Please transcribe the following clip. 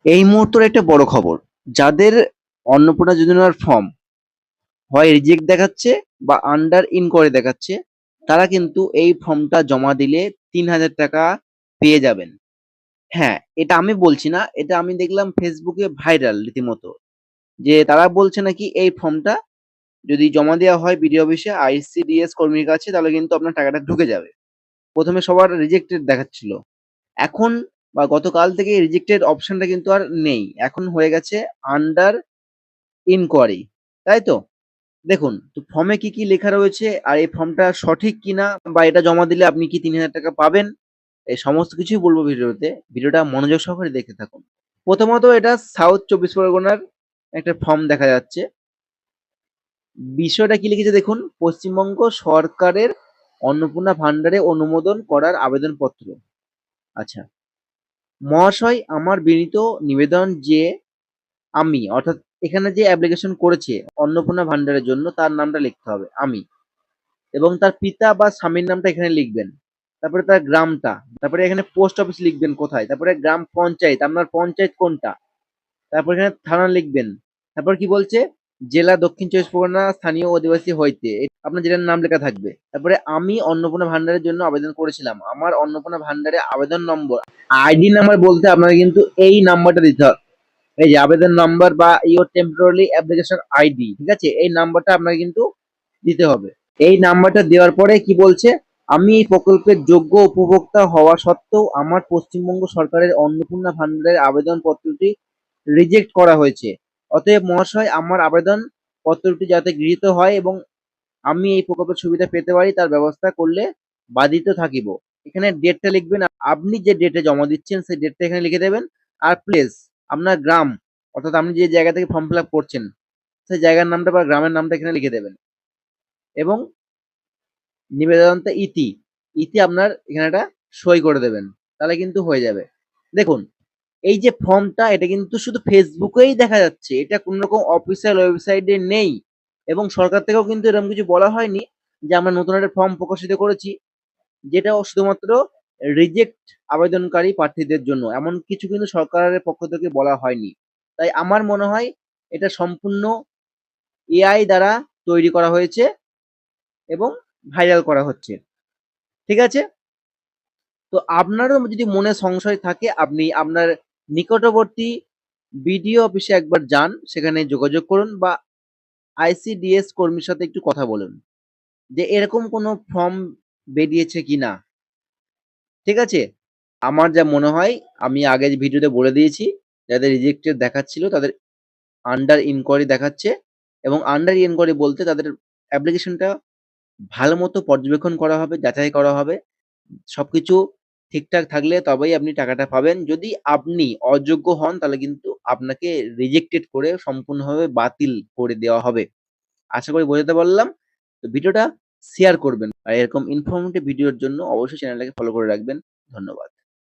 এই মুহূর্তের একটা বড় খবর, যাদের অন্নপূর্ণা যোজনার ফর্ম হয় রিজেক্ট দেখাচ্ছে বা আন্ডার ইনকোয়ারি দেখাচ্ছে, তারা কিন্তু এই ফর্মটা জমা দিলে ৩,০০০ টাকা পেয়ে যাবেন। হ্যাঁ, এটা আমি বলছি না, এটা আমি দেখলাম ফেসবুকে ভাইরাল রীতিমতো, যে তারা বলছে নাকি এই ফর্মটা যদি জমা দেওয়া হয় বিডিও অফিসে আইসিডিএস কর্মীর কাছে, তাহলে কিন্তু আপনার টাকাটা ঢুকে যাবে। প্রথমে সবার রিজেক্টেড দেখাচ্ছিল, এখন বা গতকাল থেকে রিজেক্টেড অপশনটা কিন্তু আর নেই, এখন হয়ে গেছে আন্ডার ইনকোয়ারি, তাই তো? দেখুন তো ফর্মে কি কি লেখা রয়েছে আর এই ফর্মটা সঠিক কিনা বা এটা জমা দিলে আপনি কি ৩,০০০ টাকা পাবেন, এই সমস্ত কিছুই বলবো ভিডিওতে। ভিডিওটা মনোযোগ সহকারে দেখে থাকুন। প্রথমত এটা সাউথ ২৪ পরগনার একটা ফর্ম দেখা যাচ্ছে। বিষয়টা কি লিখেছে দেখুন, পশ্চিমবঙ্গ সরকারের অন্নপূর্ণা ভান্ডারে অনুমোদন করার আবেদনপত্র। আচ্ছা, মহাশয় আমার বিনীত নিবেদন যে আমি, অর্থাৎ এখানে যে অ্যাপ্লিকেশন করেছে অন্নপূর্ণা ভান্ডারের জন্য তার নামটা লিখতে হবে আমি, এবং তার পিতা বা স্বামীর নামটা এখানে লিখবেন। তারপরে তার গ্রামটা, তারপরে এখানে পোস্ট অফিস লিখবেন কোথায়, তারপরে গ্রাম পঞ্চায়েত, আপনার পঞ্চায়েত কোনটা, তারপর এখানে থানা লিখবেন। তারপর কি বলছে, জেলা দক্ষিণ ২৪ পরগনা স্থানীয় অধিবাসী হইতে আপনার জেলার নাম লেখা থাকবে। তারপরে আমি অন্নপূর্ণা ভান্ডারের জন্য আবেদন করেছিলাম, আমার অন্নপূর্ণা ভান্ডারে আবেদন নম্বর, আইডি নাম্বার বলতে আপনাকে কিন্তু এই নাম্বারটা দিতে হবে, এই যে আবেদন নাম্বার বা ইওর টেম্পোরারি অ্যাপ্লিকেশন আইডি, ঠিক আছে, এই নাম্বারটা আপনাকে কিন্তু দিতে হবে। এই নাম্বারটা দেওয়ার পরে কি বলছে, আমি এই প্রকল্পের যোগ্য উপভোক্তা হওয়া সত্ত্বেও আমার পশ্চিমবঙ্গ সরকারের অন্নপূর্ণা ভান্ডারের আবেদন পত্রটি রিজেক্ট করা হয়েছে। অতএব মহাশয় আমার আবেদন পত্রটি যাতে গৃহীত হয় এবং আমি এই প্রকল্পের সুবিধা পেতে পারি তার ব্যবস্থা করলে বাধিত থাকিব। এখানে ডেটটা লিখবেন, আপনি যে ডেটে জমা দিচ্ছেন সেই ডেটটা এখানে লিখে দেবেন। আর প্লেস, আপনার গ্রাম, অর্থাৎ আপনি যে জায়গা থেকে ফর্ম ফিল আপ করছেন সেই জায়গার নামটা বা গ্রামের নামটা এখানে লিখে দেবেন। এবং নিবেদনটা ইতি, ইতি আপনার এখানে একটা সই করে দেবেন, তাহলে কিন্তু হয়ে যাবে। দেখুন, এই যে ফর্মটা এটা কিন্তু শুধু ফেসবুকেই দেখা যাচ্ছে, এটা কোন রকম অফিসিয়াল ওয়েবসাইটে নেই, এবং সরকার থেকেও কিন্তু এরকম কিছু বলা হয়নি যে আমরা নতুন একটা ফর্ম প্রকাশিত করেছি যেটা শুধুমাত্র রিজেক্ট আবেদনকারী প্রার্থীদের জন্য, এমন কিছু কিন্তু সরকারের পক্ষ থেকে বলা হয়নি। তাই আমার মনে হয় এটা সম্পূর্ণ এআই দ্বারা তৈরি করা হয়েছে এবং ভাইরাল করা হচ্ছে, ঠিক আছে? তো আপনারও যদি মনে সংশয় থাকে আপনি আপনার নিকটবর্তী বিডিও অফিসে একবার যান, সেখানে যোগাযোগ করুন বা আইসিডিএস কর্মীর সাথে একটু কথা বলুন যে এরকম কোনো ফর্ম বেরিয়েছে কিনা, ঠিক আছে? আমার যা মনে হয়, আমি আগে ভিডিওতে বলে দিয়েছি, যাদের রিজেক্টেড দেখাচ্ছিল তাদের আন্ডার ইনকোয়ারি দেখাচ্ছে, এবং আন্ডার ইনকোয়ারি বলতে তাদের অ্যাপ্লিকেশনটা ভালো মতো পর্যবেক্ষণ করা হবে, যাচাই করা হবে। সবকিছু ঠিকঠাক থাকলে তবেই আপনি টাকাটা পাবেন। যদি আপনি অযোগ্য হন তাহলে কিন্তু আপনাকে রিজেক্টেড করে সম্পূর্ণভাবে বাতিল করে দেওয়া হবে। আশা করি বোঝাতে পারলাম। তো ভিডিওটা শেয়ার করবেন। আর এরকম ইনফরমেটিভ ভিডিওর জন্য অবশ্যই চ্যানেলটাকে ফলো করে রাখবেন। ধন্যবাদ।